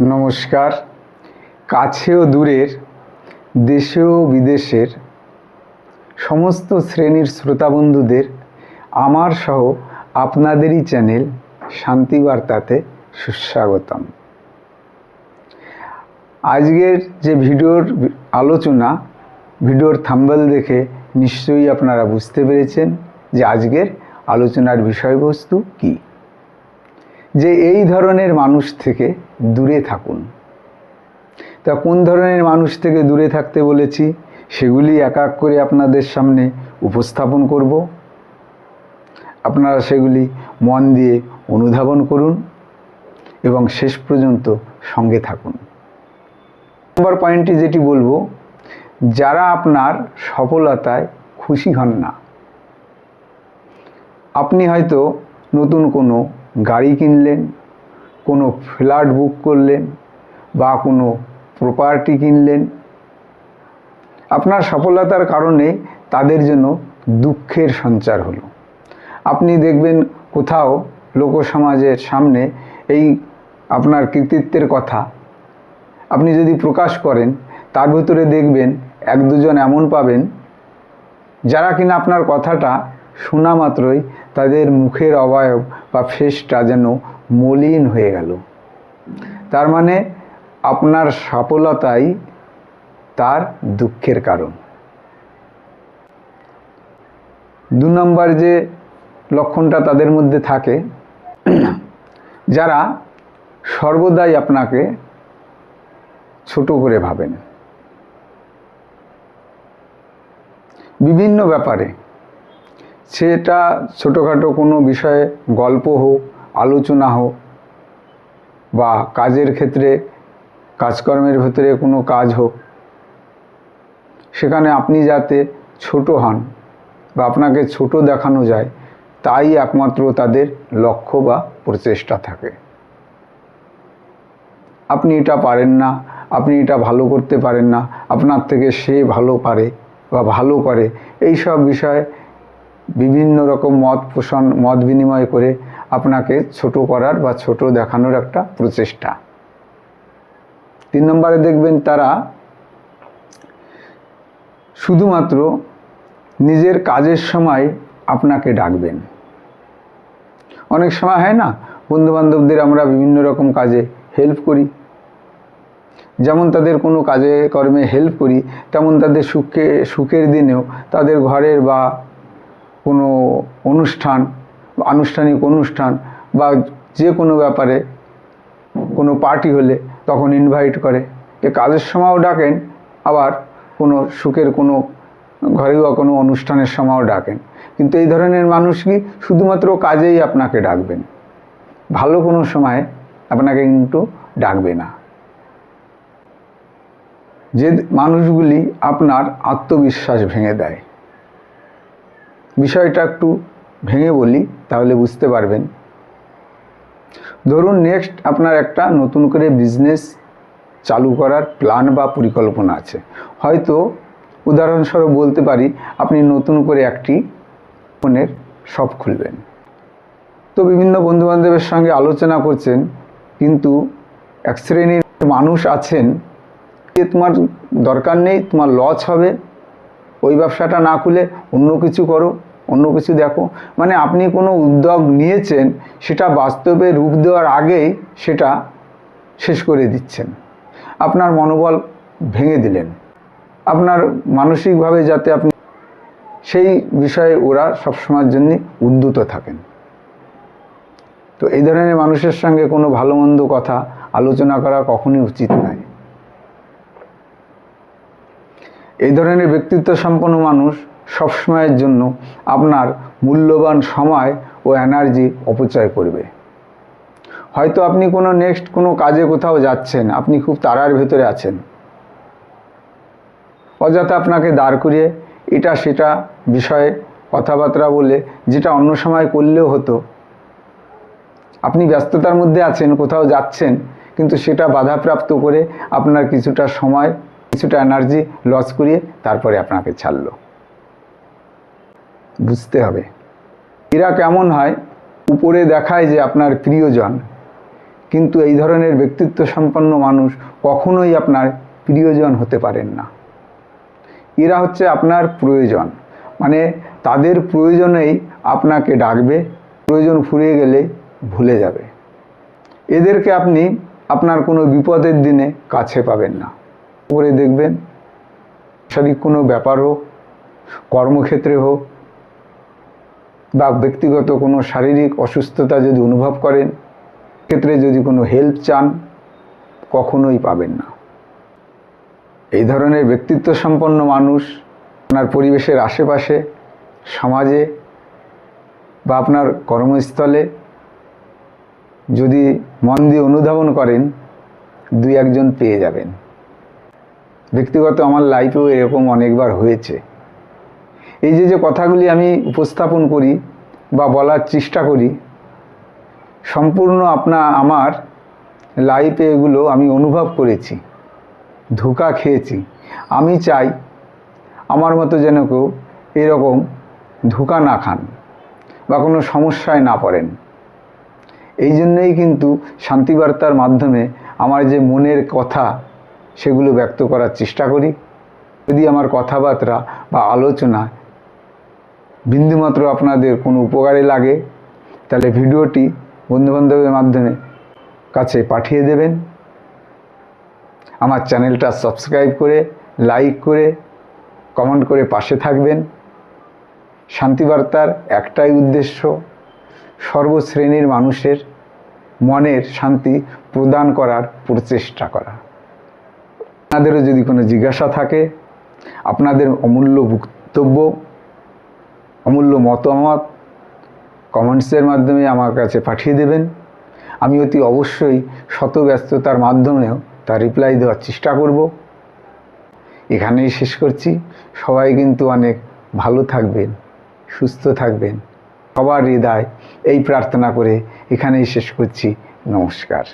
নমস্কার। কাছে ও দূরের, দেশে ও বিদেশের সমস্ত শ্রেণীর শ্রোতা বন্ধুদের আমার সহ আপনাদেরই চ্যানেল শান্তিবার্তাতে সুস্বাগতম। আজকের যে ভিডিওর আলোচনা, ভিডিওর থাম্বনেল দেখে নিশ্চয়ই আপনারা বুঝতে পেরেছেন যে আজকের আলোচনার বিষয়বস্তু কী। যে এই ধরনের মানুষ থেকে দূরে থাকুন। তা কোন ধরনের মানুষ থেকে দূরে থাকতে বলেছি সেগুলি এক এক করে আপনাদের সামনে উপস্থাপন করব। আপনারা সেগুলি মন দিয়ে অনুধাবন করুন এবং শেষ পর্যন্ত সঙ্গে থাকুন। নম্বর পয়েন্টটি যেটি বলবো, যারা আপনার সফলতায় খুশি হন না। আপনি হয়তো নতুন কোনো গাড়ি কিনলেন, কোনো ফ্ল্যাট বুক করলেন বা কোনো প্রপার্টি কিনলেন, আপনার সফলতার কারণে তাদের জন্য দুঃখের সঞ্চার হলো। আপনি দেখবেন কোথাও লোকসমাজের সামনে এই আপনার কৃতিত্বের কথা আপনি যদি প্রকাশ করেন, তার ভিতরে দেখবেন এক দুজন এমন পাবেন যারা কিনা আপনার কথাটা শোনা মাত্রই তাদের মুখের অবয়ব বা ফেসটা যেন মলিন হয়ে গেল। তার মানে আপনার সফলতাই তার দুঃখের কারণ। 2 নম্বর যে লক্ষণটা তাদের মধ্যে থাকে, যারা সর্বদাই আপনাকে ছোট করে ভাবেন। বিভিন্ন ব্যাপারে, সেটা ছোটোখাটো কোনো বিষয়ে গল্প হোক, আলোচনা হোক, বা কাজের ক্ষেত্রে কাজকর্মের ভেতরে কোনো কাজ হোক, সেখানে আপনি যাতে ছোট হন বা আপনাকে ছোট দেখানো যায়, তাই একমাত্র তাদের লক্ষ্য বা প্রচেষ্টা থাকে। আপনি এটা পারেন না, আপনি এটা ভালো করতে পারেন না, আপনার থেকে সে ভালো পারে বা ভালো করে, এই সব বিষয়ে বিভিন্ন রকম মত বিনিময় করে আপনাকে ছোট করার বা ছোট দেখানোর একটা প্রচেষ্টা। 3 নম্বরে দেখবেন তারা শুধুমাত্র নিজের কাজের সময় আপনাকে ডাকবেন। অনেক সময় হয় না, বন্ধুবান্ধবদের আমরা বিভিন্ন রকম কাজে হেল্প করি। যেমন তাদের কোনো কাজে কর্মে হেল্প করি, তেমন তাদের সুখের দিনেও তাদের ঘরের বা কোনো অনুষ্ঠান, আনুষ্ঠানিক অনুষ্ঠান বা যে কোনো ব্যাপারে কোনো পার্টি হলে তখন ইনভাইট করে। কাজের সময়ও ডাকেন, আবার কোনো সুখের কোনো ঘরেও কোনো অনুষ্ঠানের সময়ও ডাকেন। কিন্তু এই ধরনের মানুষ কি শুধুমাত্র কাজেই আপনাকে ডাকবেন, ভালো কোনো সময় আপনাকে কিন্তু ডাকবে না। যে মানুষগুলি আপনার আত্মবিশ্বাস ভেঙে দেয়, বিষয়টা একটু ভেঙে বলি তাহলে বুঝতে পারবেন। ধরুন নেক্সট আপনার একটা নতুন করে বিজনেস চালু করার প্ল্যান বা পরিকল্পনা আছে। হয়তো উদাহরণস্বরূপ বলতে পারি, আপনি নতুন করে একটি ফোনের শপ খুলবেন। তো বিভিন্ন বন্ধুবান্ধবের সঙ্গে আলোচনা করছেন, কিন্তু এক শ্রেণীর মানুষ আছেন যে তোমার দরকার নেই, তোমার লস হবে, ওই ব্যবসাটা না খুলে অন্য কিছু করো, অন্য কিছু দেখো। মানে আপনি কোনো উদ্যোগ নিয়েছেন, সেটা বাস্তবে রূপ দেওয়ার আগেই সেটা শেষ করে দিচ্ছেন। আপনার মনোবল ভেঙে দিলেন, আপনার মানসিকভাবে যাতে আপনি সেই বিষয়ে ওরা সবসময়ের জন্য উদ্যত থাকেন। তো এই ধরনের মানুষের সঙ্গে কোনো ভালো মন্দ কথা আলোচনা করা কখনই উচিত নয়। এই ধরনের ব্যক্তিত্ব সম্পন্ন মানুষ সবসময়ের জন্য আপনার মূল্যবান সময় ও এনার্জি অপচয় করবে। হয়তো আপনি কোনো নেক্সট কোনো কাজে কোথাও যাচ্ছেন, আপনি খুব তাড়ার ভেতরে আছেন, অযথা আপনাকে দাঁড় করিয়ে এটা সেটা বিষয়ে কথাবার্তা বলে, যেটা অন্য সময় করলেও হতো। আপনি ব্যস্ততার মধ্যে আছেন, কোথাও যাচ্ছেন, কিন্তু সেটা বাধাপ্রাপ্ত করে আপনার কিছুটা সময়, কিছুটা এনার্জি লস করিয়ে তারপরে আপনাকে ছাড়লো। বুঝতে হবে এরা কেমন হয়। উপরে দেখায় যে আপনার প্রিয়জন, কিন্তু এই ধরনের ব্যক্তিত্ব সম্পন্ন মানুষ কখনোই আপনার প্রিয়জন হতে পারেন না। এরা হচ্ছে আপনার প্রয়োজন, মানে তাদের প্রয়োজনেই আপনাকে ডাকবে, প্রয়োজন ফুরিয়ে গেলে ভুলে যাবে। এদেরকে আপনি আপনার কোনো বিপদের দিনে কাছে পাবেন না। করে দেখবেন, সাংসারিক কোনো ব্যাপার হোক, কর্মক্ষেত্রে হোক বা ব্যক্তিগত কোনো শারীরিক অসুস্থতা যদি অনুভব করেন, ক্ষেত্রে যদি কোনো হেল্প চান, কখনোই পাবেন না। এই ধরনের ব্যক্তিত্ব সম্পন্ন মানুষ আপনার পরিবেশের আশেপাশে, সমাজে বা আপনার কর্মস্থলে যদি মন দিয়ে অনুধাবন করেন, দুই একজন পেয়ে যাবেন। ব্যক্তিগত আমার লাইফেও এরকম অনেকবার হয়েছে। এই যে কথাগুলি আমি উপস্থাপন করি বা বলার চেষ্টা করি, সম্পূর্ণ আমার লাইফে এগুলো আমি অনুভব করেছি, ধোঁকা খেয়েছি। আমি চাই আমার মতো যেন কেউ এরকম ধোঁকা না খান বা কোনো সমস্যায় না পড়েন। এই জন্যই কিন্তু শান্তিবার্তার মাধ্যমে আমার যে মনের কথা সেগুলো ব্যক্ত করার চেষ্টা করি। যদি আমার কথাবার্তা বা আলোচনা বিন্দুমাত্র আপনাদের কোনো উপকারে লাগে, তাহলে ভিডিওটি বন্ধুবান্ধবের মাধ্যমে কাছে পাঠিয়ে দেবেন। আমার চ্যানেলটা সাবস্ক্রাইব করে, লাইক করে, কমেন্ট করে পাশে থাকবেন। শান্তিবার্তার একটাই উদ্দেশ্য, সর্বশ্রেণীর মানুষের মনের শান্তি প্রদান করার প্রচেষ্টা করা। আপনাদেরও যদি কোনো জিজ্ঞাসা থাকে, আপনাদের অমূল্য বক্তব্য, অমূল্য মতামত কমেন্টসের মাধ্যমে আমার কাছে পাঠিয়ে দেবেন। আমি অতি অবশ্যই শত ব্যস্ততার মাধ্যমেও তার রিপ্লাই দেওয়ার চেষ্টা করব। এখানেই শেষ করছি। সবাই কিন্তু অনেক ভালো থাকবেন, সুস্থ থাকবেন, সবার হৃদয় এই প্রার্থনা করে এখানেই শেষ করছি। নমস্কার।